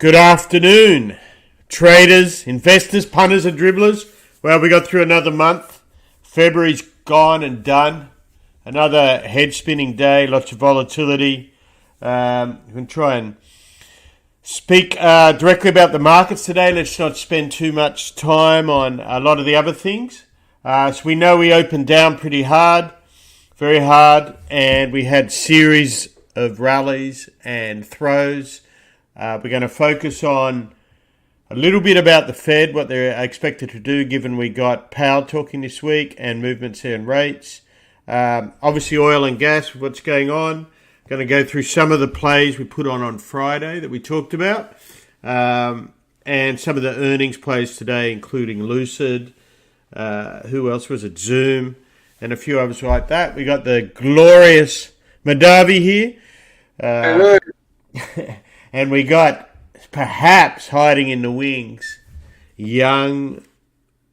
Good afternoon, traders, investors, punters and dribblers. Well, we got through another month. February's gone and done. Another head spinning day, lots of volatility. We can try and speak directly about the markets today. Let's not spend too much time on a lot of the other things. So we know we opened down pretty hard, very hard, and we had series of rallies and throws. We're going to focus on a little bit about the Fed, what they're expected to do, given we got Powell talking this week and movements here in rates. Obviously, oil and gas, what's going on. Going to go through some of the plays we put on Friday that we talked about, and some of the earnings plays today, including Lucid. Who else was it? Zoom, and a few others like that. We got the glorious Madavi here. Hello. And we got, perhaps hiding in the wings, young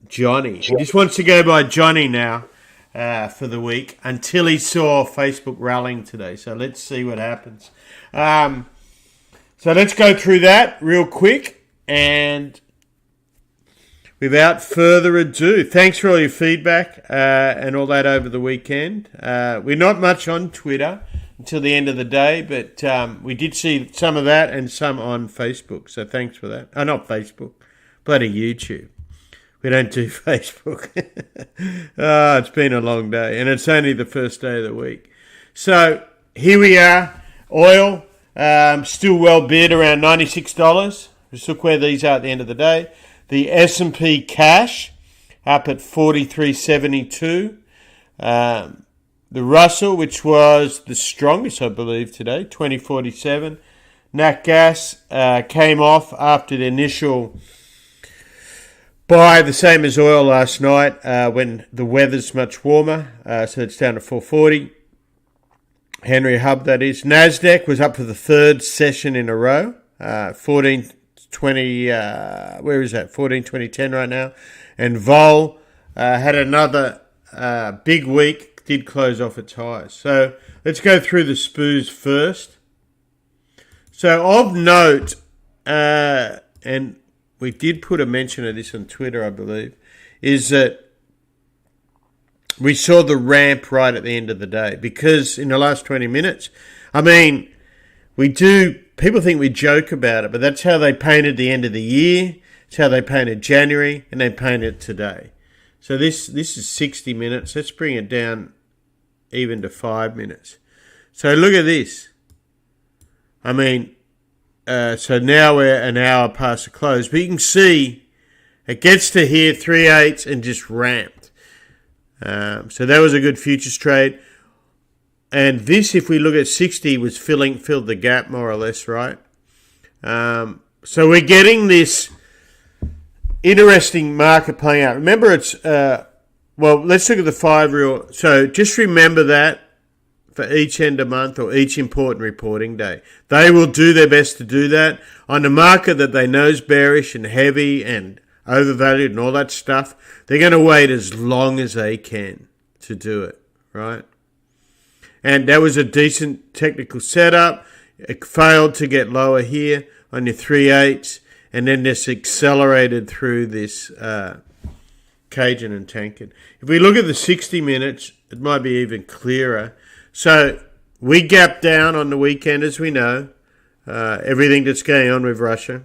Johnny. He just wants to go by Johnny now for the week until he saw Facebook rallying today. So let's see what happens. So let's go through that real quick. And without further ado, thanks for all your feedback and all that over the weekend. We're not much on Twitter until the end of the day, but we did see some of that and some on Facebook, so thanks for that. Oh, not Facebook, bloody YouTube. We don't do Facebook. Oh, it's been a long day, and it's only the first day of the week. So here we are. Oil still well bid, around $96. Just look where these are at the end of the day. The S&P cash up at 43.72. The Russell, which was the strongest, I believe, today, 20.47. Natgas came off after the initial buy, the same as oil last night when the weather's much warmer. So it's down to 4.40. Henry Hub, that is. Nasdaq was up for the third session in a row. 14.20, where is that? 14.20.10 right now. And Vol had another big week. Did close off its highs. So let's go through the SPOOs first. So of note, and we did put a mention of this on Twitter, I believe, is that we saw the ramp right at the end of the day, because in the last 20 minutes, I mean, people think we joke about it, but that's how they painted the end of the year. It's how they painted January, and they painted today. So this is 60 minutes. Let's bring it down even to 5 minutes. So look at this. I mean, so now we're an hour past the close. But you can see it gets to here, 3/8 and just ramped. So that was a good futures trade. And this, if we look at 60, was filled the gap more or less, right? So we're getting this interesting market playing out. Remember, it's let's look at the 5 real. So just remember that for each end of month or each important reporting day, they will do their best to do that on the market that they know is bearish and heavy and overvalued and all that stuff. They're going to wait as long as they can to do it, right? And that was a decent technical setup. It failed to get lower here on your 3/8. And then this accelerated through this Cajun and Tankard. If we look at the 60 minutes, it might be even clearer. So we gapped down on the weekend, as we know, everything that's going on with Russia.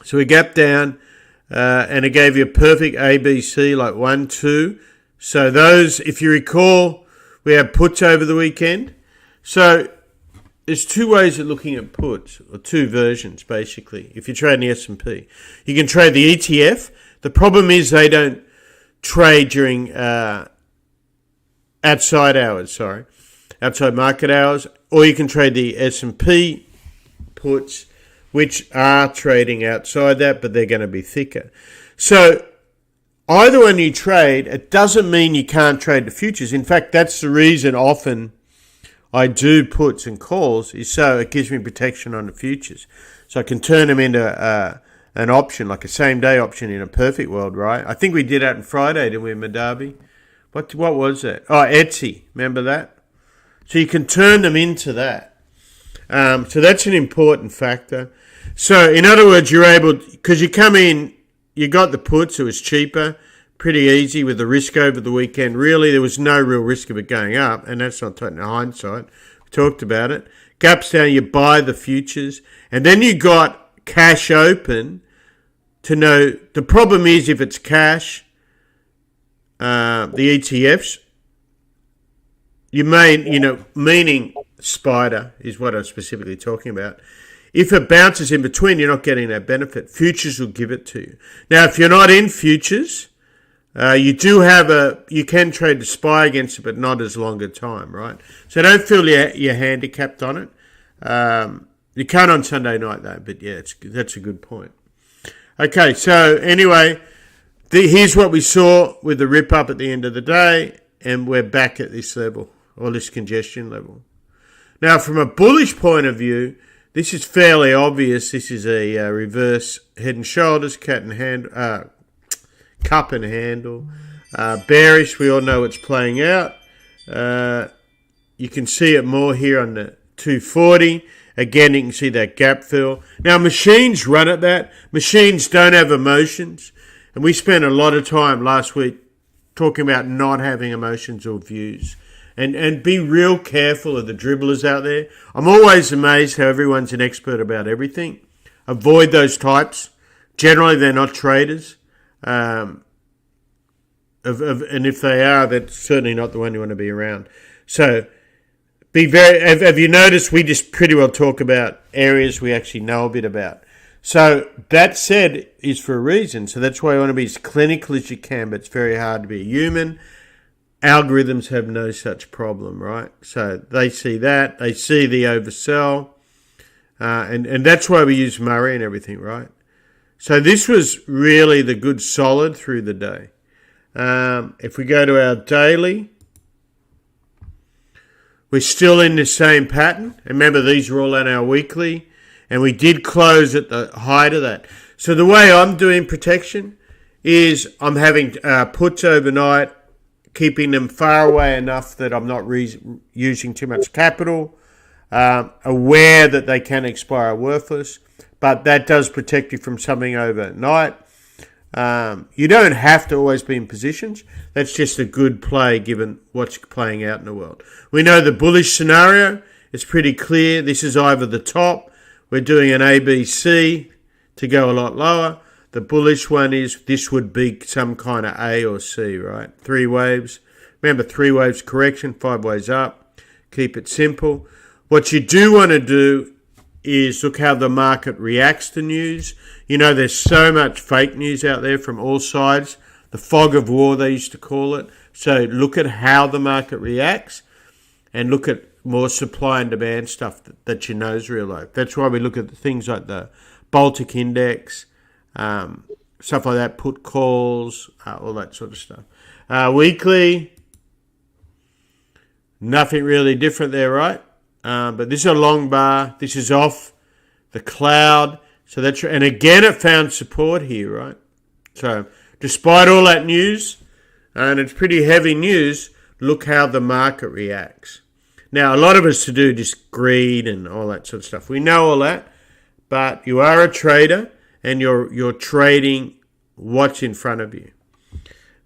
So we gapped down, and it gave you a perfect ABC, like 1, 2. So those, if you recall, we had puts over the weekend. So there's two ways of looking at puts, or two versions, basically, if you're trading the S&P. You can trade the ETF. The problem is they don't trade during outside market hours. Or you can trade the S&P puts, which are trading outside that, but they're going to be thicker. So either one you trade, it doesn't mean you can't trade the futures. In fact, that's the reason often I do puts and calls, is so it gives me protection on the futures. So I can turn them into an option, like a same-day option in a perfect world, right? I think we did that on Friday, didn't we, Madabi? What was that? Oh, Etsy. Remember that? So you can turn them into that. So that's an important factor. So in other words, you're able, because you come in, you got the puts, it was cheaper, pretty easy with the risk over the weekend. Really, there was no real risk of it going up, and that's not taking hindsight. We talked about it. Gaps down, you buy the futures, and then you got cash open to know. The problem is if it's cash, the ETFs, meaning Spider is what I'm specifically talking about. If it bounces in between, you're not getting that benefit. Futures will give it to you. Now, if you're not in futures, you can trade the SPY against it, but not as long a time, right? So don't feel you're handicapped on it. You can't on Sunday night though, but yeah, that's a good point. Okay, so anyway, here's what we saw with the rip up at the end of the day, and we're back at this level, or this congestion level. Now, from a bullish point of view, this is fairly obvious. This is a reverse head and shoulders, cup and handle. Bearish, we all know it's playing out. You can see it more here on the 240. Again, you can see that gap fill. Now, machines run at that. Machines don't have emotions. And we spent a lot of time last week talking about not having emotions or views. And be real careful of the dribblers out there. I'm always amazed how everyone's an expert about everything. Avoid those types. Generally, they're not traders. And if they are, that's certainly not the one you want to be around. So, have you noticed we just pretty well talk about areas we actually know a bit about. So, that said is for a reason. So, that's why you want to be as clinical as you can, but it's very hard to be a human. Algorithms have no such problem, right? So they see that. They see the oversell. And that's why we use Murray and everything, right? So this was really the good solid through the day. If we go to our daily, we're still in the same pattern. Remember, these are all on our weekly. And we did close at the height of that. So the way I'm doing protection is I'm having puts overnight, keeping them far away enough that I'm not using too much capital, aware that they can expire worthless, but that does protect you from something overnight. You don't have to always be in positions. That's just a good play given what's playing out in the world. We know the bullish scenario is pretty clear. This is either the top. We're doing an ABC to go a lot lower. The bullish one is this would be some kind of A or C, right? 3 waves. Remember, 3 waves correction, 5 ways up. Keep it simple. What you do want to do is look how the market reacts to news. You know, there's so much fake news out there from all sides. The fog of war, they used to call it. So look at how the market reacts and look at more supply and demand stuff that you know is real low. That's why we look at things like the Baltic Index, stuff like that, put calls, all that sort of stuff. Weekly, nothing really different there, right? But this is a long bar. This is off the cloud. So that's, and again, it found support here, right? So despite all that news, and it's pretty heavy news, look how the market reacts. Now, a lot of us to do just greed and all that sort of stuff. We know all that, but you are a trader and you're trading what's in front of you.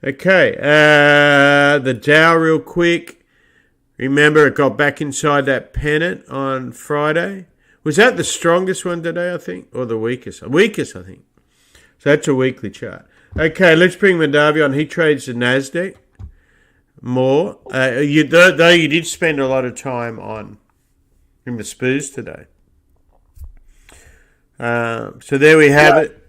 Okay, the Dow real quick. Remember, it got back inside that pennant on Friday. Was that the strongest one today, I think? Or the weakest? Weakest, I think. So that's a weekly chart. Okay, let's bring Madavi on. He trades the Nasdaq more. Though you did spend a lot of time in the SPOOs today. So there we have it.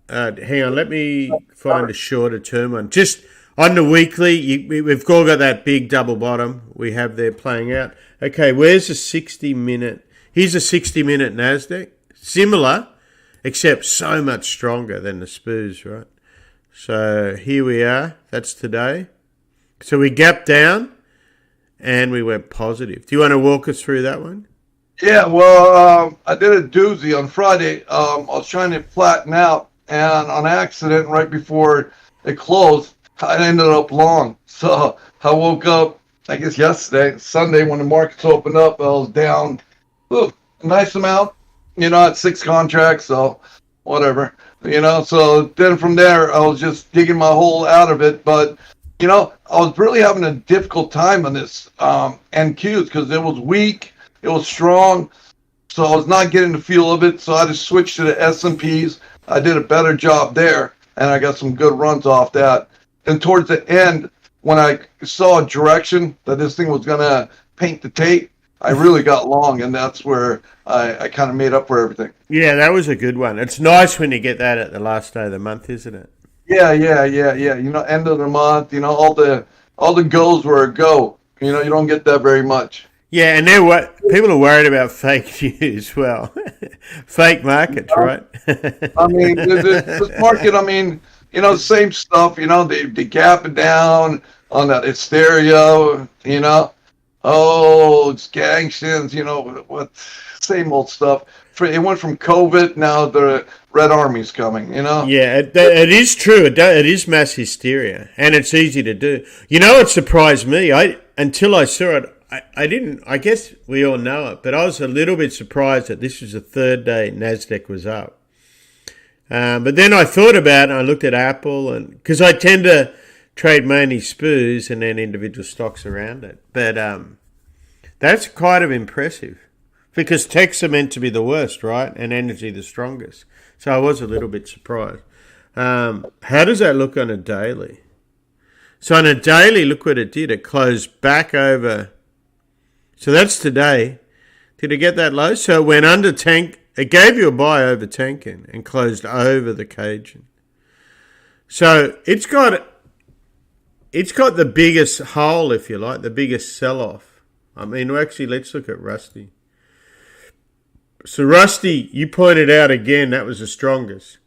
Hang on, let me find a shorter term one. Just on the weekly, we've all got that big double bottom we have there playing out. Okay, where's the 60-minute? Here's a 60-minute Nasdaq. Similar, except so much stronger than the SPOOs, right? So here we are. That's today. So we gapped down and we went positive. Do you want to walk us through that one? Yeah, well, I did a doozy on Friday. I was trying to flatten out, and on accident, right before it closed, I ended up long. So I woke up, I guess yesterday, Sunday, when the markets opened up, I was down nice amount, at 6 contracts, so whatever, So then from there, I was just digging my hole out of it, but I was really having a difficult time on this NQs because it was weak, it was strong, so I was not getting the feel of it. So I just switched to the S&Ps. I did a better job there, and I got some good runs off that. And towards the end, when I saw a direction that this thing was going to paint the tape, I really got long, and that's where I kind of made up for everything. Yeah, that was a good one. It's nice when you get that at the last day of the month, isn't it? Yeah. End of the month, all the goes were a go. You don't get that very much. Yeah, and people are worried about fake news. Well, fake markets, right? I mean, this market. I mean, same stuff. They gapping down on that hysteria. Oh, it's gangsters. What? Same old stuff. It went from COVID, now the Red Army's coming. Yeah, it is true. It is mass hysteria, and it's easy to do. It surprised me. Until I saw it. I didn't. I guess we all know it, but I was a little bit surprised that this was the third day Nasdaq was up. But then I thought about it. And I looked at Apple, and because I tend to trade mainly SPOs and then individual stocks around it. But that's kind of impressive because techs are meant to be the worst, right? And energy the strongest. So I was a little bit surprised. How does that look on a daily? So on a daily, look what it did. It closed back over. So that's today. Did it get that low? So it went under tank. It gave you a buy over tanking and closed over the Cajun. So it's got the biggest hole, if you like, the biggest sell-off. I mean, actually, let's look at Rusty. So Rusty, you pointed out again, that was the strongest.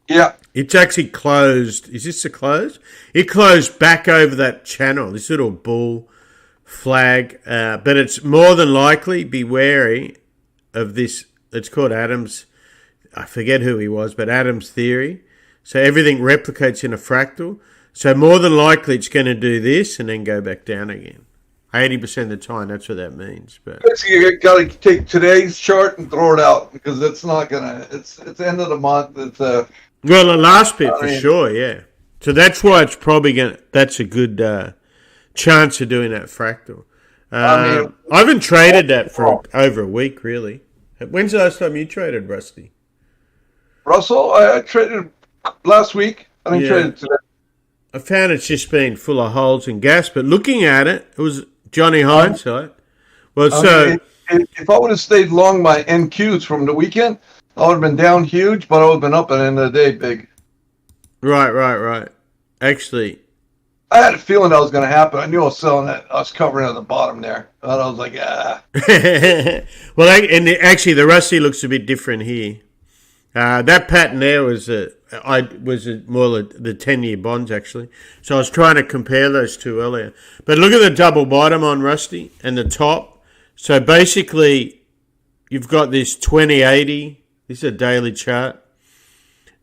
Yeah. It's actually closed. Is this the close? It closed back over that channel, this little bull flag. But it's more than likely, be wary of this. It's called Adams. I forget who he was, but Adams theory. So everything replicates in a fractal. So more than likely it's going to do this and then go back down again. 80% of the time, that's what that means. But you got to take today's chart and throw it out because it's not gonna. It's the end of the month. It's well, the last bit for sure, yeah. So that's why it's probably gonna. That's a good chance of doing that fractal. I haven't traded that for over a week, really. When's the last time you traded, Rusty? Russell, I traded last week. I didn't trade it today. I found it's just been full of holes and gas, but looking at it, it was Johnny hindsight. Well, if I would have stayed long my NQs from the weekend, I would have been down huge, but I would have been up at the end of the day big. Right. Actually, I had a feeling that was going to happen. I knew I was selling it. I was covering at the bottom there. And I was like, Well, actually, the Rusty looks a bit different here. That pattern there was more the 10-year bonds, actually. So I was trying to compare those two earlier. But look at the double bottom on Rusty and the top. So basically, you've got this 2080. This is a daily chart.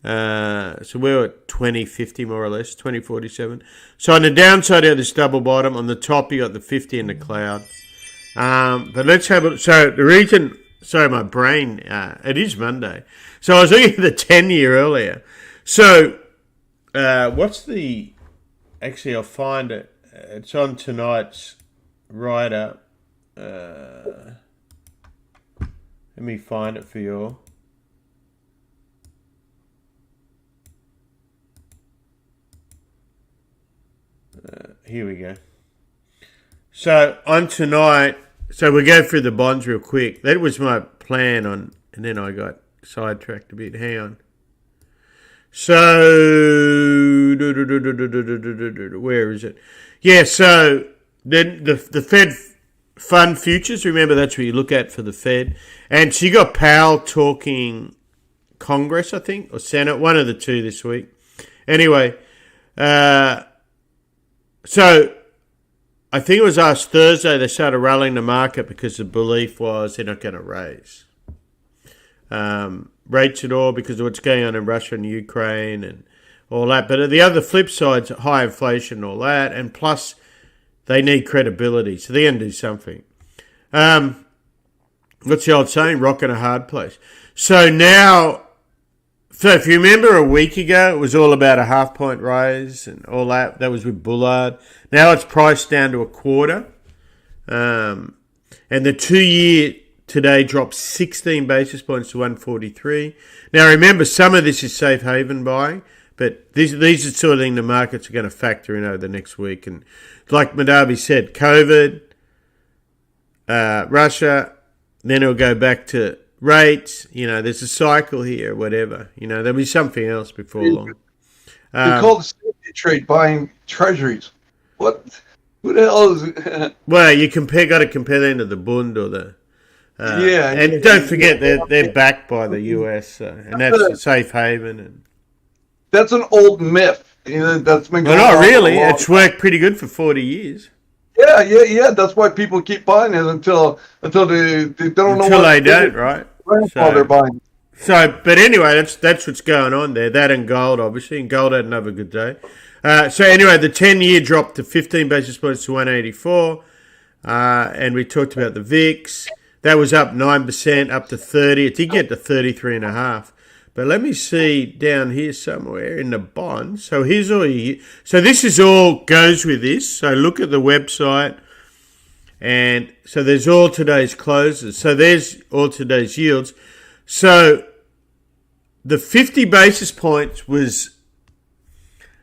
So we're at 2050 more or less, 2047. So on the downside of this double bottom, on the top you got the 50 in the cloud. But let's have a. So the reason. Sorry, my brain. It is Monday. So I was looking at the 10-year earlier. So what's the? Actually, I'll find it. It's on tonight's write-up. Let me find it for you all. Here we go. So on tonight, so we'll go through the bonds real quick. That was my plan on, and then I got sidetracked a bit. Hang on. So, where is it? Yeah, so then the Fed fund futures, remember that's what you look at for the Fed. And so you got Powell talking Congress, I think, or Senate, one of the two this week. Anyway, so I think it was last Thursday they started rallying the market because the belief was they're not going to raise rates at all because of what's going on in Russia and Ukraine and all that. But the other flip side's high inflation and all that, and plus they need credibility, so they're going to do something. what's the old saying? Rock in a hard place. So now, so if you remember a week ago, it was all about a half-point rise and all that. That was with Bullard. Now it's priced down to a quarter. And the 2-year today dropped 16 basis points to 143. Now remember, some of this is safe haven buying, but these are the sort of thing the markets are going to factor in over the next week. And like Madavi said, COVID, Russia, then it'll go back to rates. There's a cycle here, whatever. There'll be something else before long. You call the safety trade buying treasuries. What? Who the hell is? Well, got to compare them to the Bund or the. And don't forget they're backed by the US, and that's a safe haven. And that's an old myth. That's been going on. Not really. It's worked pretty good for 40 years. Yeah. That's why people keep buying it until they don't know. Until they don't, right? While they're buying. So, but anyway, that's what's going on there. That and gold, obviously, and gold had another good day. So anyway, the 10-year dropped to 15 basis points to 184, and we talked about the VIX. That was up 9%, up to 30. It did get to 33.5. But let me see down here somewhere in the bonds. So here's all so this is all goes with this. So look at the website, and so there's all today's closes. So there's all today's yields. So the 50 basis points was,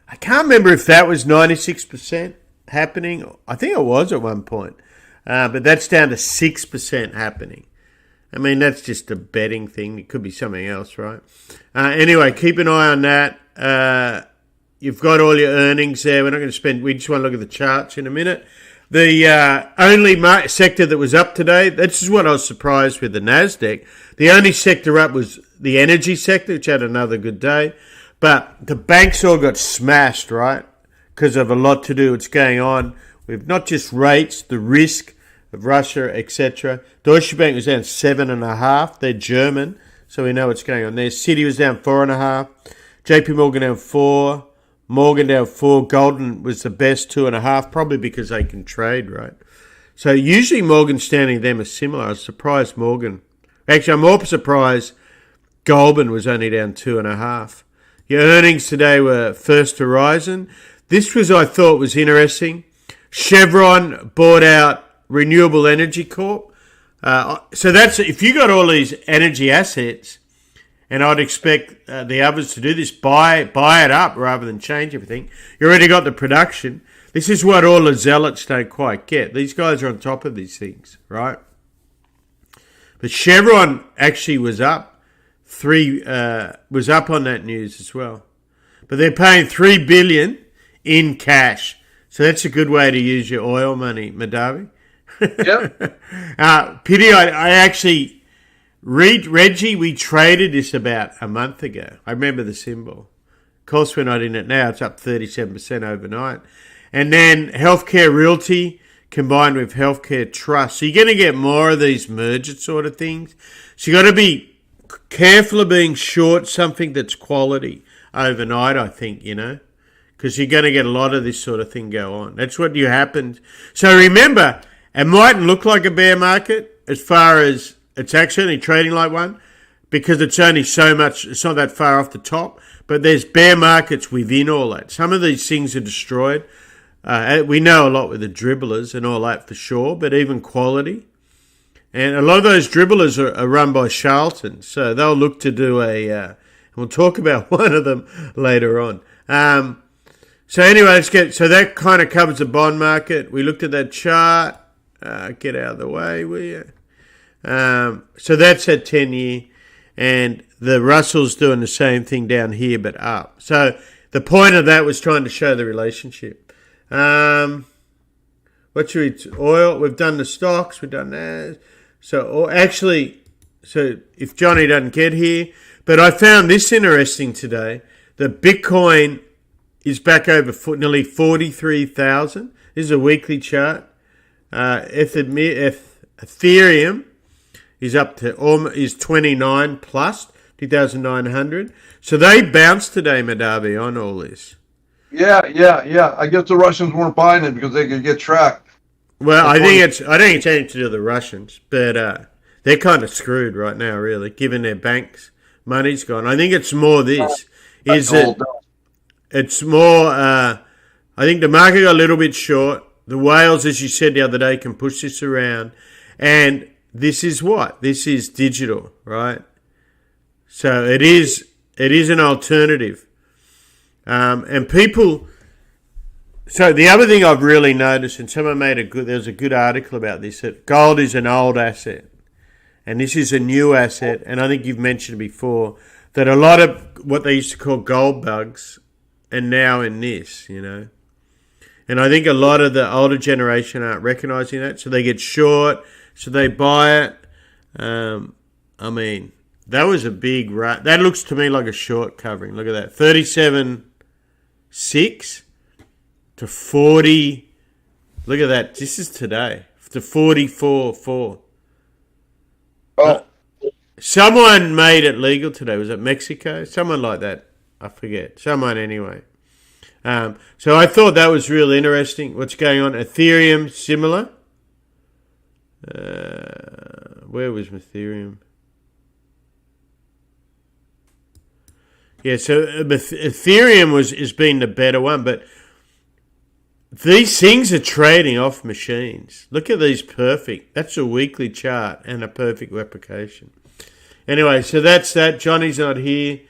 I can't remember if that was 96% happening. I think it was at one point. But that's down to 6% happening. I mean, that's just a betting thing. It could be something else, right? Anyway, keep an eye on that. You've got all your earnings there. We're not going to we just want to look at the charts in a minute. The only sector that was up today, this is what I was surprised with the Nasdaq. The only sector up was the energy sector, which had another good day. But the banks all got smashed, right? Because of a lot to do what's going on with not just rates, the risk of Russia, etc. Deutsche Bank was down 7.5. They're German, so we know what's going on there. Citi was down 4.5. JP Morgan down 4. Morgan down 4. Golden was the best, 2.5, probably because they can trade, right? So usually Morgan Stanley and them are similar. I was surprised Morgan. Actually, I'm more surprised Goldman was only down 2.5. Your earnings today were First Horizon. This was, I thought, was interesting. Chevron bought out Renewable Energy Corp. So that's, if you got all these energy assets, and I'd expect the others to do this, buy it up rather than change everything. You already got the production. This is what all the zealots don't quite get. These guys are on top of these things, right? But Chevron actually was up. Was up on that news as well. But they're paying $3 billion in cash. So that's a good way to use your oil money, Madavi. Yep. Pity I actually... Reggie, we traded this about a month ago. I remember the symbol. Of course, we're not in it now. It's up 37% overnight. And then Healthcare Realty combined with Healthcare Trust. So you're going to get more of these merger sort of things. So you got to be careful of being short something that's quality overnight, I think, because you're going to get a lot of this sort of thing go on. That's what happened. So remember, it mightn't look like a bear market as far as it's actually trading like one, because it's only so much, it's not that far off the top, but there's bear markets within all that. Some of these things are destroyed. We know a lot with the dribblers and all that for sure, but even quality. And a lot of those dribblers are run by charlatans, so they'll look to do we'll talk about one of them later on. So anyway, so that kind of covers the bond market. We looked at that chart. Get out of the way, will you? So that's at 10-year, and the Russell's doing the same thing down here, but up. So the point of that was trying to show the relationship. What should we? Oil. We've done the stocks. We've done that. So if Johnny doesn't get here, but I found this interesting today. That Bitcoin is back over nearly 43,000. This is a weekly chart. Ethereum is up to is 29 plus 2,900. So they bounced today, Madavi, on all this. Yeah. I guess the Russians weren't buying it because they could get tracked. Well, I think it's anything to do with the Russians, but they're kind of screwed right now, really, given their banks' money's gone. I think it's more this. It's more, I think the market got a little bit short. The whales, as you said the other day, can push this around. And this is what? This is digital, right? So it is an alternative. And people... So the other thing I've really noticed, and someone there's a good article about this, that gold is an old asset. And this is a new asset. And I think you've mentioned before that a lot of what they used to call gold bugs are now in this, And I think a lot of the older generation aren't recognising that. So they get short, so they buy it. I mean, that was a big... That looks to me like a short covering. Look at that. 37.6 to 40... Look at that. This is today. To 44.4. Oh. Someone made it legal today. Was it Mexico? Someone like that. I forget. Someone anyway. So I thought that was real interesting. What's going on? Ethereum, similar. Where was Ethereum? Yeah, so Ethereum has been the better one, but these things are trading off machines. Look at these perfect. That's a weekly chart and a perfect replication. Anyway, so that's that. Johnny's not here.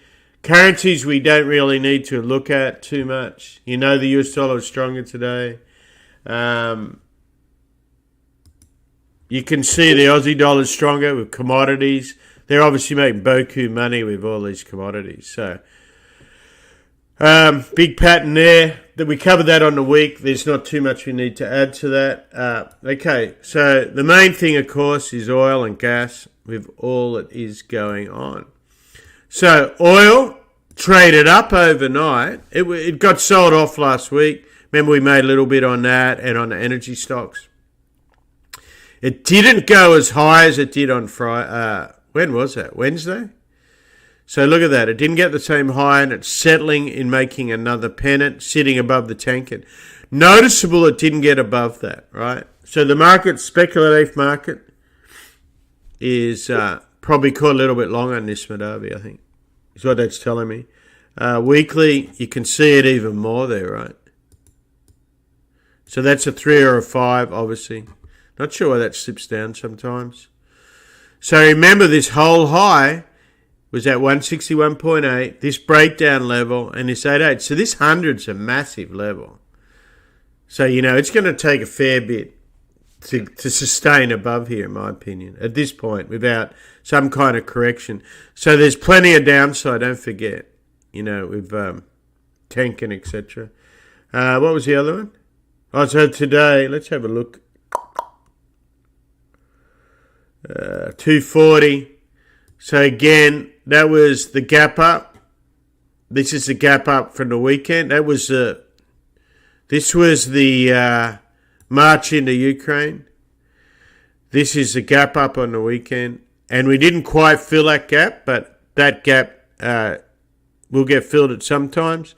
Currencies we don't really need to look at too much. The US dollar is stronger today. You can see the Aussie dollar is stronger with commodities. They're obviously making beaucoup money with all these commodities. So, big pattern there. We covered that on the week. There's not too much we need to add to that. Okay, so the main thing, of course, is oil and gas with all that is going on. So oil traded up overnight. It got sold off last week. Remember we made a little bit on that and on the energy stocks. It didn't go as high as it did on Friday. When was that? Wednesday? So look at that. It didn't get the same high and it's settling in making another pennant, sitting above the Tenkan. Noticeable it didn't get above that, right? So the market, speculative market, is probably caught a little bit long on this Madavi, I think. Is what that's telling me. Weekly, you can see it even more there, right? So that's a 3 or a 5, obviously. Not sure why that slips down sometimes. So remember, this whole high was at 161.8, this breakdown level, and this 88. So this 100's a massive level. So, it's going to take a fair bit to sustain above here, in my opinion, at this point, without some kind of correction. So there's plenty of downside, don't forget, with Tenkan, etc. What was the other one? Oh, so today, let's have a look. 240. So again, that was the gap up. This is the gap up from the weekend. This was the march into Ukraine. This is the gap up on the weekend. And we didn't quite fill that gap, but that gap will get filled at some times.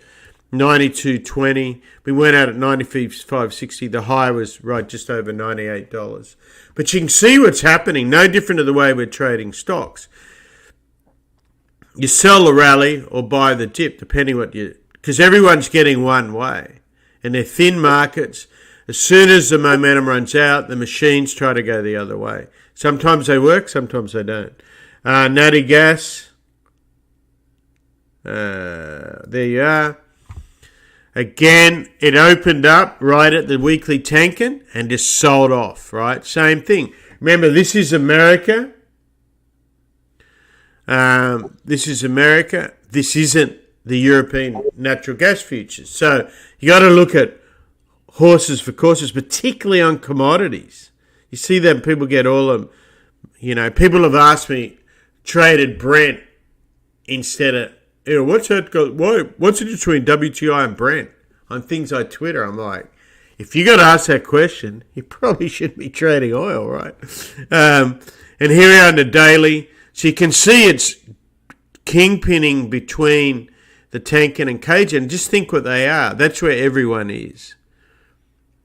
92.20. We went out at 95.60. The high was right just over $98. But you can see what's happening. No different to the way we're trading stocks. You sell the rally or buy the dip, depending because everyone's getting one way. And they're thin markets. As soon as the momentum runs out, the machines try to go the other way. Sometimes they work, sometimes they don't. Natgas. There you are. Again, it opened up right at the weekly Tenkan and just sold off, right? Same thing. Remember, this is America. This is America. This isn't the European natural gas futures. So you got to look at horses for courses, particularly on commodities. You see that people get all of them. People have asked me, traded Brent instead of, what's that? What's it between WTI and Brent on things like Twitter? I'm like, if you got to ask that question, you probably shouldn't be trading oil, right? And here we are on the daily. So you can see it's kingpinning between the Tenkan and Cajun. Just think what they are. That's where everyone is,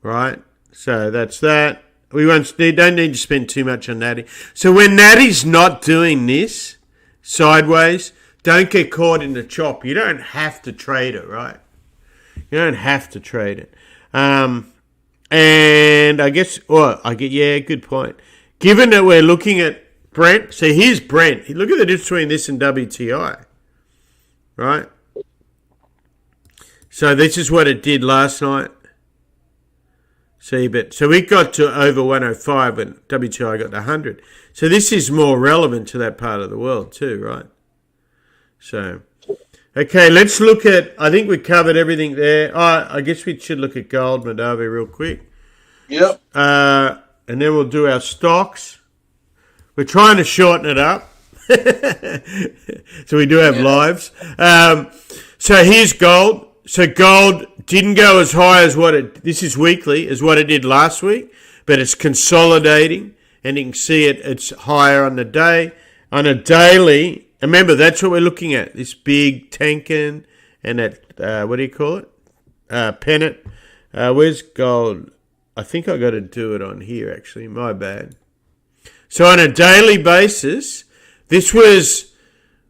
right? So that's that. don't need to spend too much on Natty. So when Natty's not doing this sideways, don't get caught in the chop. You don't have to trade it, right? You don't have to trade it. And I guess, good point. Given that we're looking at Brent, so here's Brent. Look at the difference between this and WTI, right? So this is what it did last night. See, so we got to over 105 and WTI got to 100. So this is more relevant to that part of the world too, right? So, okay, let's look at, I think we covered everything there. I guess we should look at gold, Madavi, real quick. Yep. And then we'll do our stocks. We're trying to shorten it up. So we do have lives. So here's gold. So gold didn't go as high as this is weekly, as what it did last week, but it's consolidating, and you can see it's higher on the day. On a daily, remember, that's what we're looking at, this big Tenkan and that, what do you call it? Pennant. Where's gold? I think I got to do it on here, actually. My bad. So on a daily basis, this was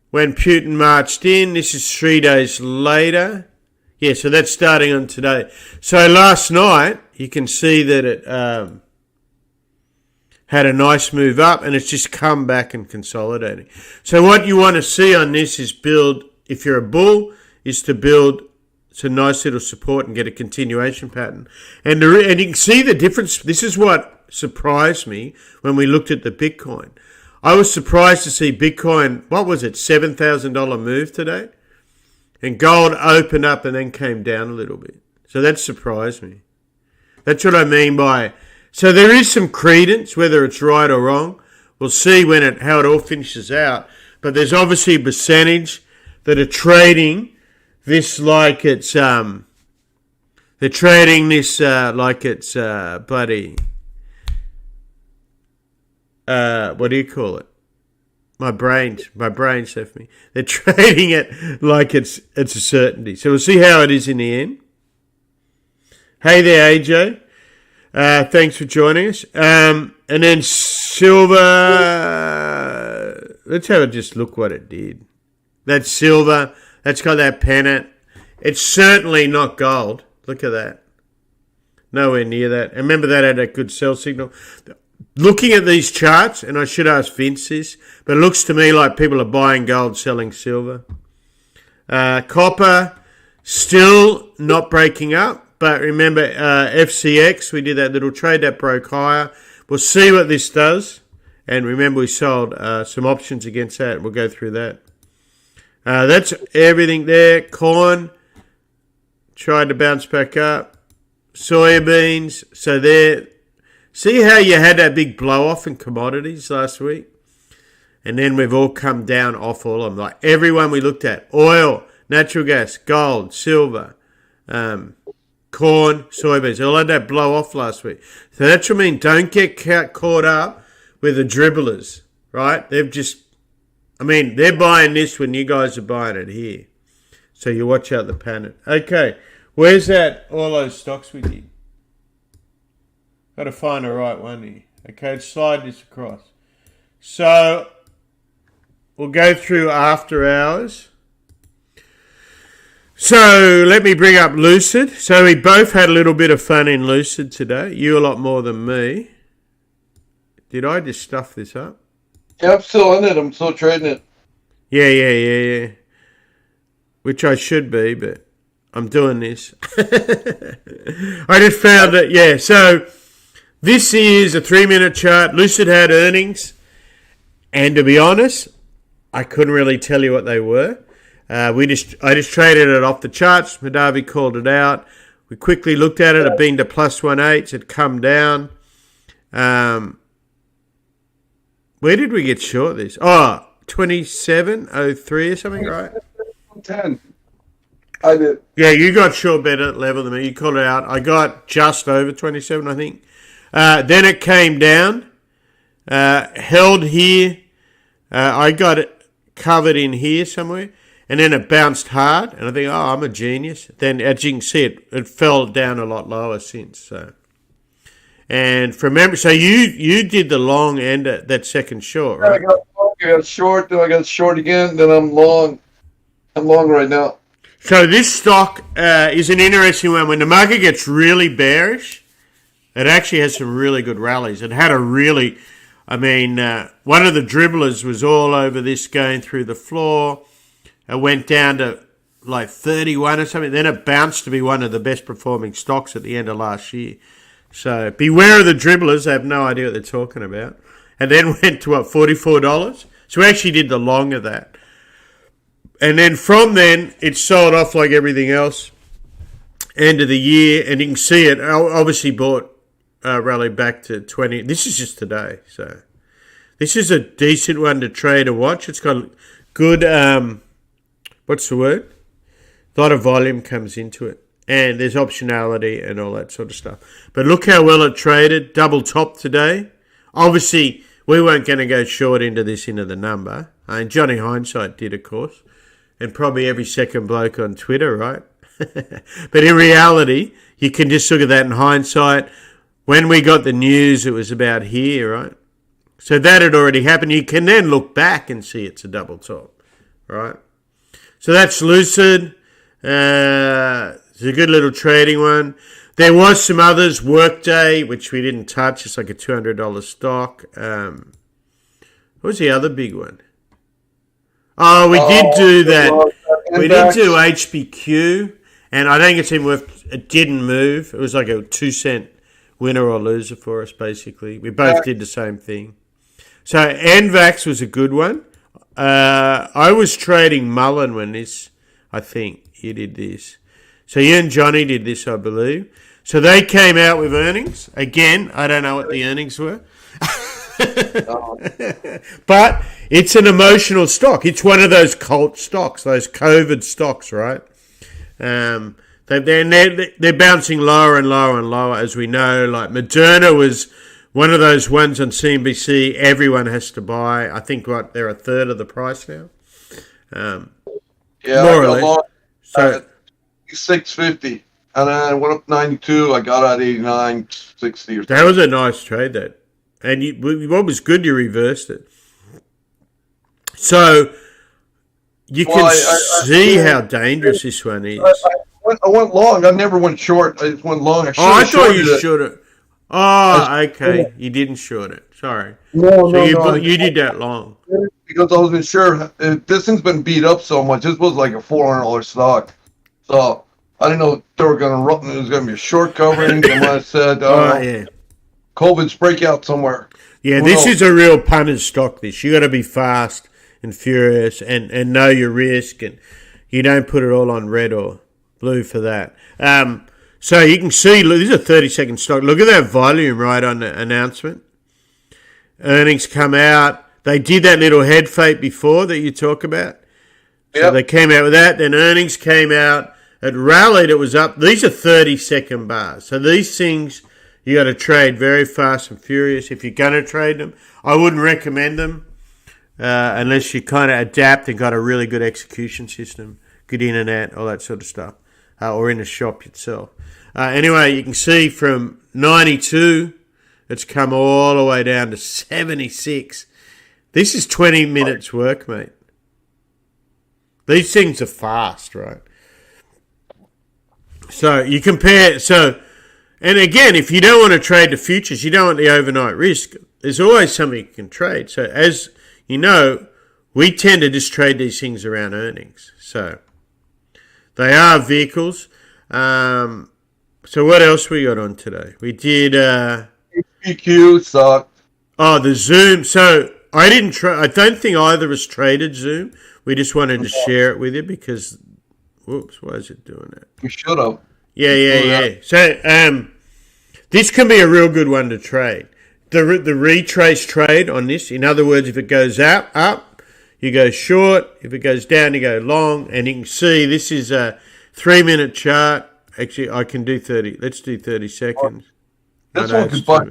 when Putin marched in. This is 3 days later. Yeah, so that's starting on today. So last night, you can see that it had a nice move up, and it's just come back and consolidating. So what you want to see on this is build, if you're a bull, is to build some nice little support and get a continuation pattern. And you can see the difference. This is what surprised me when we looked at the Bitcoin. I was surprised to see Bitcoin, what was it, $7,000 move today? And gold opened up and then came down a little bit. So that surprised me. That's what I mean by... So there is some credence, whether it's right or wrong. We'll see how it all finishes out. But there's obviously a percentage that are trading this like it's... they're trading this like it's bloody... what do you call it? My brain's left me. They're trading it like it's a certainty. So we'll see how it is in the end. Hey there, AJ. Thanks for joining us. And then silver. Let's have a just look what it did. That's silver. That's got that pennant. It's certainly not gold. Look at that. Nowhere near that. And remember that had a good sell signal. Looking at these charts, and I should ask Vince this, but it looks to me like people are buying gold, selling silver. Copper, still not breaking up, but remember FCX, we did that little trade that broke higher. We'll see what this does, and remember we sold some options against that. We'll go through that. That's everything there. Corn, tried to bounce back up. Soybeans, so there. See how you had that big blow-off in commodities last week? And then we've all come down off all of them. Like everyone we looked at. Oil, natural gas, gold, silver, corn, soybeans. All had that blow-off last week. So that's what I mean. Don't get caught up with the dribblers, right? They're buying this when you guys are buying it here. So you watch out the panic. Okay, where's that? All those stocks we did. Got to find the right one here. Okay, let's slide this across. So we'll go through after hours. So let me bring up Lucid. So we both had a little bit of fun in Lucid today. You a lot more than me. Did I just stuff this up? Yeah, I'm still in it. I'm still trading it. Yeah. Which I should be, but I'm doing this. I just found it. Yeah, so... This is a 3-minute chart. Lucid had earnings, and to be honest, I couldn't really tell you what they were. I just traded it off the charts. Madavi called it out. We quickly looked at it. It had been to plus 1.8. It come down. Where did we get short this? 27.03 or something, right? 10. I did. Yeah, you got short better level than me. You called it out. I got just over 27, I think. Then it came down, held here. I got it covered in here somewhere, and then it bounced hard. And I think, I'm a genius. Then, as you can see, it fell down a lot lower since. So, And from memory, so you did the long and that second short, right? I got short, then I got short again, then I'm long. I'm long right now. So this stock is an interesting one. When the market gets really bearish, it actually has some really good rallies. It had a really, one of the dribblers was all over this going through the floor. It went down to like 31 or something. Then it bounced to be one of the best performing stocks at the end of last year. So beware of the dribblers. They have no idea what they're talking about. And then went to, $44? So we actually did the long of that. And then from then, it sold off like everything else. End of the year. And you can see it obviously rallied back to 20. This is just today. So this is a decent one to trade and watch. It's got good, what's the word? A lot of volume comes into it. And there's optionality and all that sort of stuff. But look how well it traded. Double top today. Obviously, we weren't going to go short into the number. And Johnny Hindsight did, of course. And probably every second bloke on Twitter, right? But in reality, you can just look at that in hindsight. When we got the news, it was about here, right? So that had already happened. You can then look back and see it's a double top, right? So that's Lucid. It's a good little trading one. There was some others. Workday, which we didn't touch. It's like a $200 stock. What was the other big one? Oh, we did do that. We did do HBQ, and I don't think it's even worth. It didn't move. It was like a 2-cent winner or loser for us, basically. We both did the same thing. So Nvax was a good one. I was trading MULN when I think you did this. So you and Johnny did this, I believe. So they came out with earnings. Again, I don't know what the earnings were. But it's an emotional stock. It's one of those cult stocks, those COVID stocks, right? They're bouncing lower and lower and lower, as we know. Like Moderna was one of those ones on CNBC everyone has to buy. I think they're a third of the price now. More or less. So 650, and then I went up 92. I got out 89, 60 or something. That was a nice trade, that. And what was good, you reversed it. So you can see how dangerous this one is. I went long. I never went short. I just went long. I thought you should have. Oh, okay. You didn't short it. Sorry. No. You did that long. Because I wasn't sure. This thing's been beat up so much. This was like a $400 stock. So I didn't know they were going to. It was going to be a short covering. They might have said, yeah. COVID's breakout somewhere. Yeah, this is a real punter's stock, this. You got to be fast and furious and know your risk, and you don't put it all on red or blue for that. So you can see, look, this is a 30-second stock. Look at that volume right on the announcement. Earnings come out. They did that little head fake before that you talk about. So they came out with that. Then earnings came out. It rallied. It was up. These are 30-second bars. So these things, you got to trade very fast and furious. If you're going to trade them, I wouldn't recommend them unless you kind of adapt and got a really good execution system, good internet, all that sort of stuff, or in a shop itself. Anyway, you can see from 92, it's come all the way down to 76. This is 20 minutes work, mate. These things are fast, right? So you compare, and again, if you don't want to trade the futures, you don't want the overnight risk, there's always something you can trade. So as you know, we tend to just trade these things around earnings. So they are vehicles. So what else we got on today? We did HPQ stock. Oh, the Zoom. So I don't think either of us traded Zoom. We just wanted to share it with you because, whoops, why is it doing that? We should have. Yeah. So this can be a real good one to trade. The retrace trade on this. In other words, if it goes up, you go short. If it goes down, you go long. And you can see this is a 3-minute chart. Actually, I can do 30. Let's do 30 seconds. This one could buy.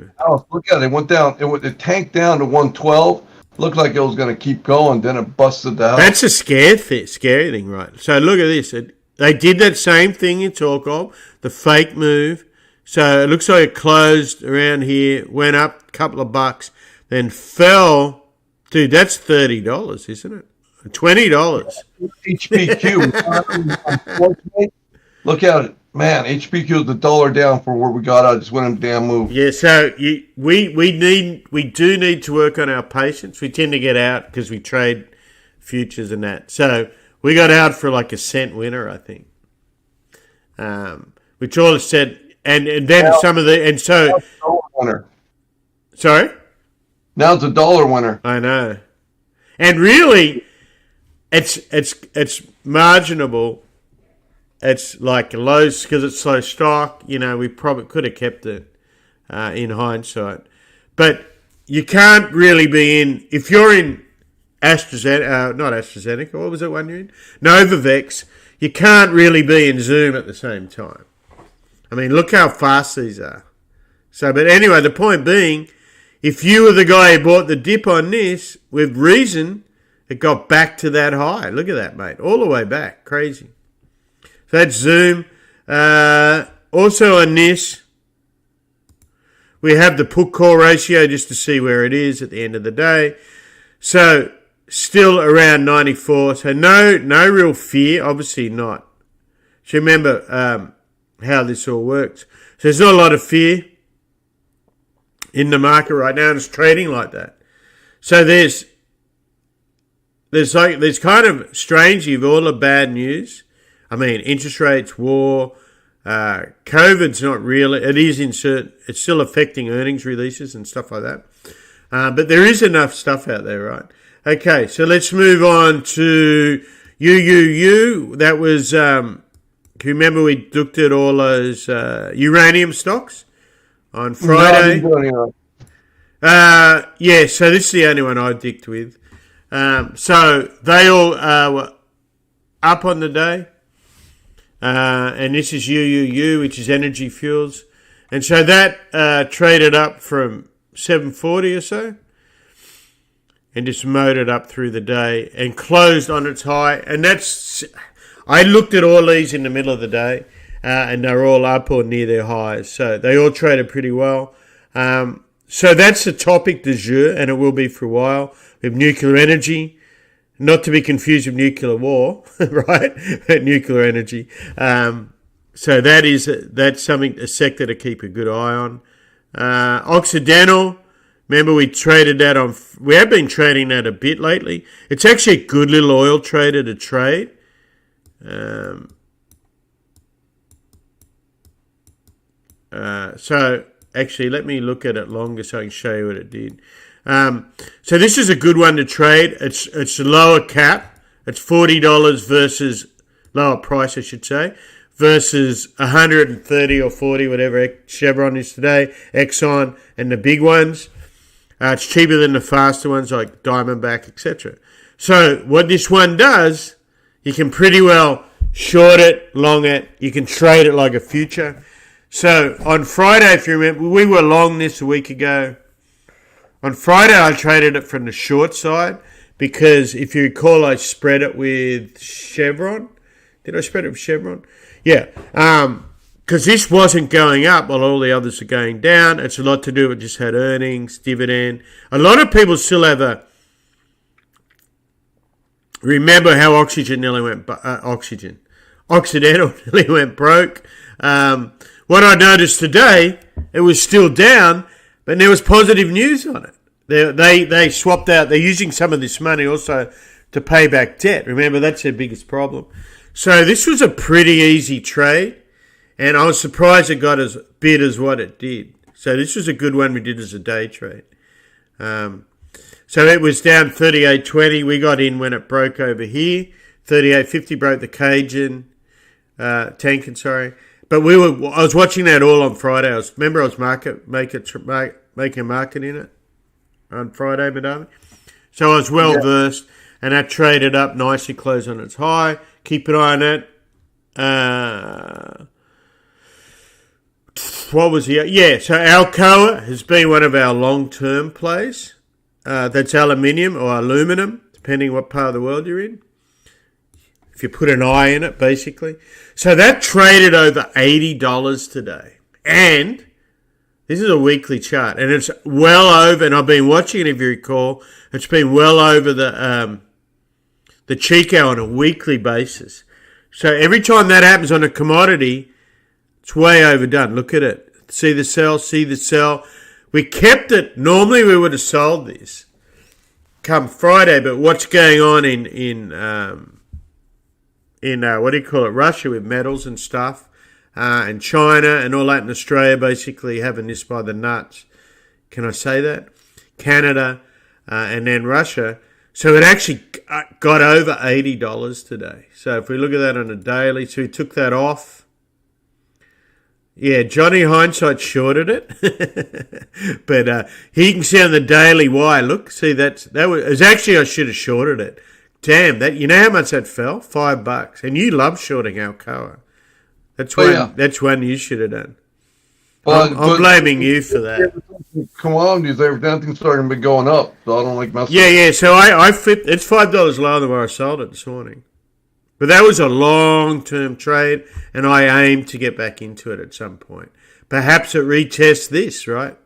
Look at it. It went down. It tanked down to 112. Looked like it was going to keep going. Then it busted out. That's a scary thing, right? So look at this. They did that same thing you talk of, the fake move. So it looks like it closed around here, went up a couple of bucks, then fell. Dude, that's $30, isn't it? $20. HPQ. Look at it. Man, HPQ is $1 down for where we got out. Just went in damn move. Yeah, so we do need to work on our patience. We tend to get out because we trade futures and that. So we got out for like a cent winner, I think. Which all said, and then now, some of the, and so. Winner. Sorry? Now it's $1 winner. I know. And really, it's marginable. It's like lows because it's so stock. You know, we probably could have kept it in hindsight. But you can't really be in, if you're in AstraZeneca, not AstraZeneca, what was that one you're in? Nvax, you can't really be in Zoom at the same time. I mean, look how fast these are. So, but anyway, the point being, if you were the guy who bought the dip on this, with reason, it got back to that high. Look at that, mate. All the way back. Crazy. So that's Zoom. Also on this, we have the put-call ratio just to see where it is at the end of the day. So still around 94. So no real fear. Obviously not. So remember how this all works. So there's not a lot of fear in the market right now, and it's trading like that. So there's kind of strangely with all the bad news. I mean, interest rates, war, COVID's not real. It is it's still affecting earnings releases and stuff like that. But there is enough stuff out there, right? Okay, so let's move on to UUUU. That was, can you remember we looked at all those uranium stocks on Friday? Yeah, so this is the only one I dicked with. So they all were up on the day. And this is UUU, which is energy fuels. And so that traded up from 740 or so and just motored up through the day and closed on its high. And that's, I looked at all these in the middle of the day and they're all up or near their highs. So they all traded pretty well. So that's the topic du jour, and it will be for a while, with nuclear energy. Not to be confused with nuclear war, right? Nuclear energy. So that's something, a sector to keep a good eye on. Occidental, remember we traded that we have been trading that a bit lately. It's actually a good little oil trader to trade. So actually, let me look at it longer so I can show you what it did. So this is a good one to trade. It's a lower cap. It's $40 versus lower price, I should say, versus 130 or 40, whatever Chevron is today, Exxon, and the big ones. It's cheaper than the faster ones like Diamondback, etc. So what this one does, you can pretty well short it, long it. You can trade it like a future. So on Friday, if you remember, we were long this a week ago. On Friday, I traded it from the short side because if you recall, I spread it with Chevron. Did I spread it with Chevron? Yeah. Because this wasn't going up while all the others are going down. It's a lot to do with just had earnings, dividend. A lot of people still have remember how Occidental nearly went broke. What I noticed today, it was still down, but there was positive news on it. They swapped out. They're using some of this money also to pay back debt. Remember, that's their biggest problem. So this was a pretty easy trade, and I was surprised it got as big as what it did. So this was a good one we did as a day trade. So it was down 38.20. We got in when it broke over here. 38.50 broke the Cajun, Tankin, sorry. But I was watching that all on Friday. I was making a market in it on Friday, Madame. So I was well versed, and that traded up nicely, closed on its high. Keep an eye on it. What was the? Yeah, so Alcoa has been one of our long-term plays. That's aluminium or aluminum, depending what part of the world you're in. If you put an eye in it, basically. So that traded over $80 today. And this is a weekly chart, and it's well over, and I've been watching it, if you recall, it's been well over the Chico on a weekly basis. So every time that happens on a commodity, it's way overdone. Look at it. See the sell. We kept it. Normally we would have sold this come Friday, but what's going on in what do you call it, Russia with metals and stuff, and China and all that in Australia basically having this by the nuts. Can I say that? Canada and then Russia. So it actually got over $80 today. So if we look at that on a daily, so we took that off. Yeah, Johnny Hindsight shorted it, but he can see on the daily why. Look, see that was actually I should have shorted it. Damn, that you know how much that fell? $5, and you love shorting Alcoa. That's one you should have done. I'm blaming you for that. Commodities, everything's starting to be going up, so I don't like messing. Yeah. So I flipped. It's $5 lower than where I sold it this morning. But that was a long-term trade, and I aim to get back into it at some point. Perhaps it retests this, right?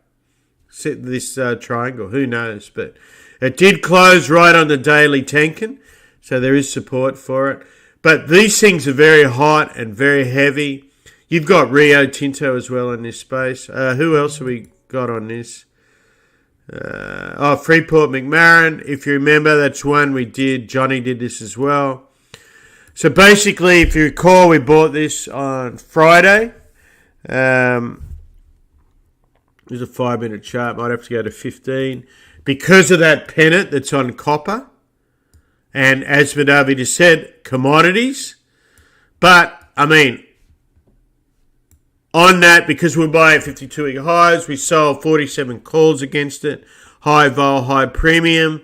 This triangle. Who knows? But it did close right on the daily tanking, so there is support for it. But these things are very hot and very heavy. You've got Rio Tinto as well in this space. Who else have we got on this? Freeport McMoran. If you remember, that's one we did. Johnny did this as well. So basically, if you recall, we bought this on Friday. There's a 5-minute chart. Might have to go to 15. Because of that pennant that's on copper. And as Madavi just said, commodities. But, I mean, on that, because we're buying 52-week highs, we sold 47 calls against it. High vol, high premium.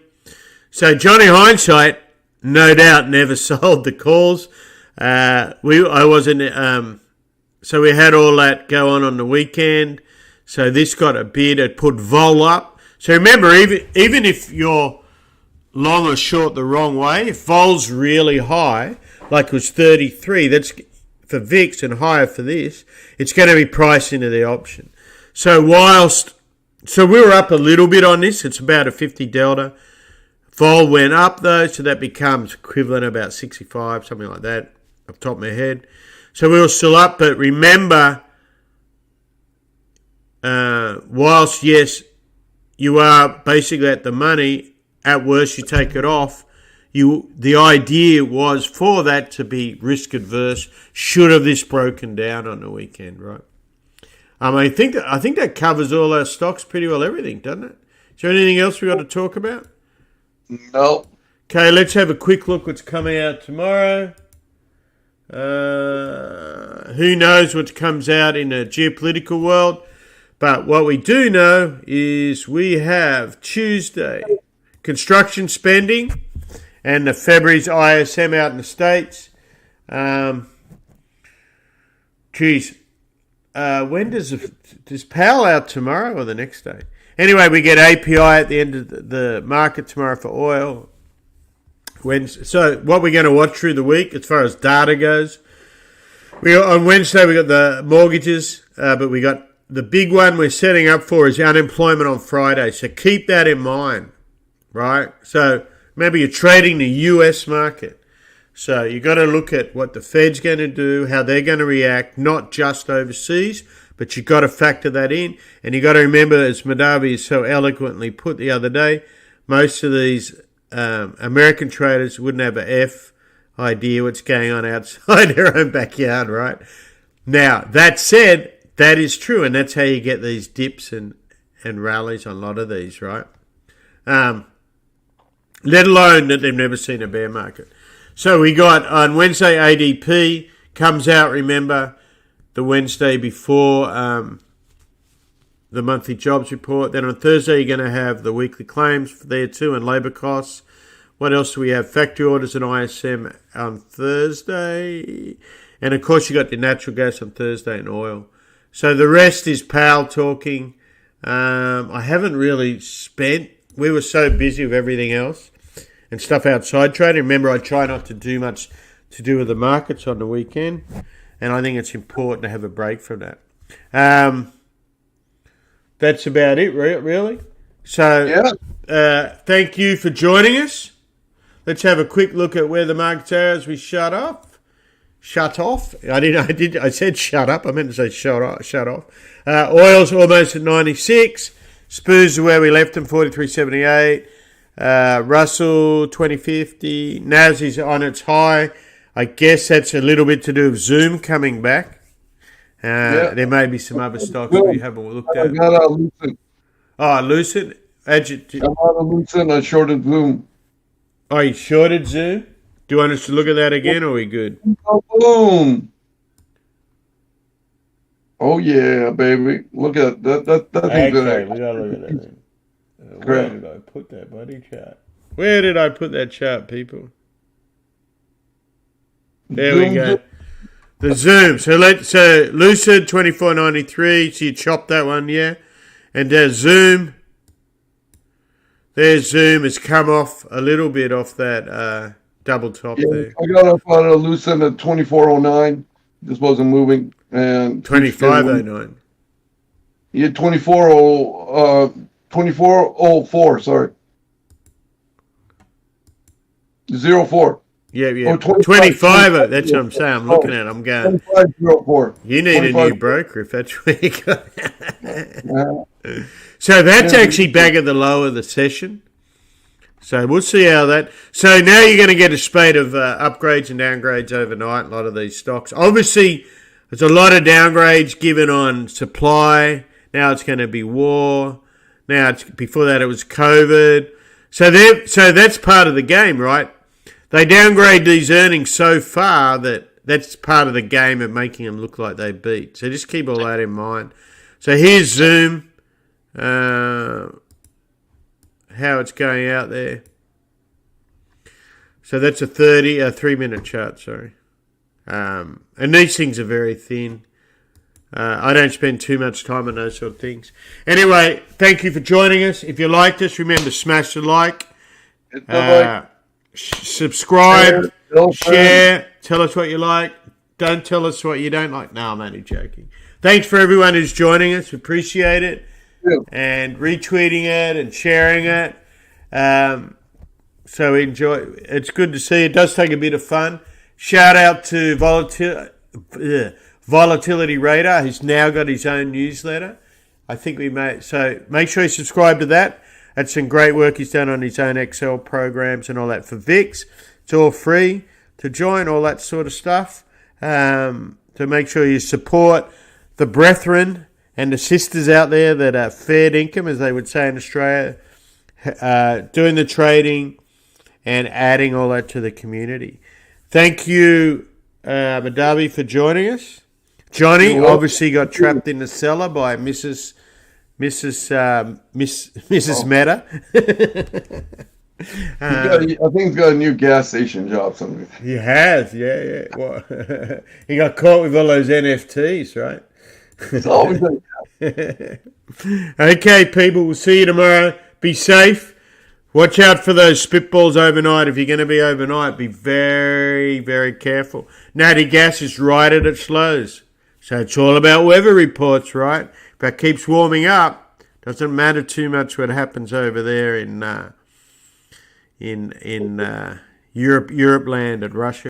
So Johnny Hindsight, no doubt, never sold the calls. So we had all that go on the weekend. So this got a bid. It put vol up. So remember, even if you're long or short the wrong way, if vol's really high, like it was 33, that's for VIX and higher for this, it's going to be priced into the option. So we were up a little bit on this. It's about a 50 delta. Vol went up though, so that becomes equivalent about 65, something like that, off the top of my head. So we were still up, but remember, whilst yes, you are basically at the money, at worst you take it off. The idea was for that to be risk adverse. Should have this broken down on the weekend, right? I think that covers all our stocks pretty well. Everything, doesn't it? Is there anything else we got to talk about? No. Okay, let's have a quick look what's coming out tomorrow. Who knows what comes out in the geopolitical world? But what we do know is we have Tuesday construction spending and the February's ISM out in the States. When does Powell out tomorrow or the next day? Anyway, we get API at the end of the market tomorrow for oil. So what we're going to watch through the week as far as data goes, on Wednesday we got the mortgages, but we got the big one we're setting up for is unemployment on Friday. So keep that in mind, right? So remember, you're trading the US market. So you got to look at what the Fed's going to do, how they're going to react, not just overseas, but you've got to factor that in. And you got to remember, as Madavi so eloquently put the other day, most of these American traders wouldn't have a idea what's going on outside their own backyard, right? Now, that said, that is true, and that's how you get these dips and rallies on a lot of these, right? Let alone that they've never seen a bear market. So we got on Wednesday, ADP comes out, remember, the Wednesday before the monthly jobs report. Then on Thursday, you're going to have the weekly claims there too and labour costs. What else do we have? Factory orders and ISM on Thursday. And of course, you got the natural gas on Thursday and oil. So the rest is Powell talking. I haven't really spent. We were so busy with everything else and stuff outside trading. Remember, I try not to do much to do with the markets on the weekend. And I think it's important to have a break from that. That's about it, really. So, thank you for joining us. Let's have a quick look at where the markets are as we shut off. I said shut up. I meant to say shut off. Oil's almost at 96. Spurs are where we left them, 43.78. Russell 2050. NAS is on its high. I guess that's a little bit to do with Zoom coming back. There may be some other stocks we haven't looked at. I got a Lucid. Oh, Lucid. I got a Lucid. I shorted Zoom. Oh, you shorted Zoom? Do you want us to look at that again, or are we good? Oh, boom. Oh, yeah, baby. Look at that. That thing's okay, we got to look at that then. Where did I put that bloody chart? Where did I put that chart, people? There we go. The Zoom. So Lucid 24.93. So you chop that one, yeah. And there's Zoom. There's Zoom. It's come off a little bit off that double top there. I got up on a Lucid at 24.09. This wasn't moving. And 25.09. Yeah, 24.04. Sorry. 04. Yeah. 25. That's what I'm saying. I'm looking at it. I'm going. 25.04. You need a new broker if that's where you got. So that's actually back at the low of the session. So we'll see how that. So now you're going to get a spate of upgrades and downgrades overnight. A lot of these stocks. Obviously, there's a lot of downgrades given on supply. Now it's going to be war. Now before that it was COVID. So that's part of the game, right? They downgrade these earnings so far that's part of the game of making them look like they beat. So just keep all that in mind. So here's Zoom. How it's going out there. So that's a 3-minute chart, sorry. And these things are very thin. I don't spend too much time on those sort of things. Anyway, thank you for joining us. If you liked us, remember smash the like. Subscribe, share, tell us what you like. Don't tell us what you don't like. No, I'm only joking. Thanks for everyone who's joining us. We appreciate it. Yeah. And retweeting it and sharing it. So enjoy. It's good to see. It does take a bit of fun. Shout out to Volatility Radar. He's now got his own newsletter. I think we may. So make sure you subscribe to that. That's some great work he's done on his own Excel programs and all that for VIX. It's all free to join, all that sort of stuff. So make sure you support the brethren and the sisters out there that are fair income, as they would say in Australia, doing the trading and adding all that to the community. Thank you, Madabi, for joining us. Johnny obviously got trapped in the cellar by Mrs. Meta. I think he's got a new gas station job somewhere. He has, yeah. Well, he got caught with all those NFTs, right? It's always like that. Okay, people, we'll see you tomorrow. Be safe. Watch out for those spitballs overnight. If you're going to be overnight, be very, very careful. Natgas is right at its lows. So it's all about weather reports, right? If it keeps warming up, doesn't matter too much what happens over there in Europe land and Russia.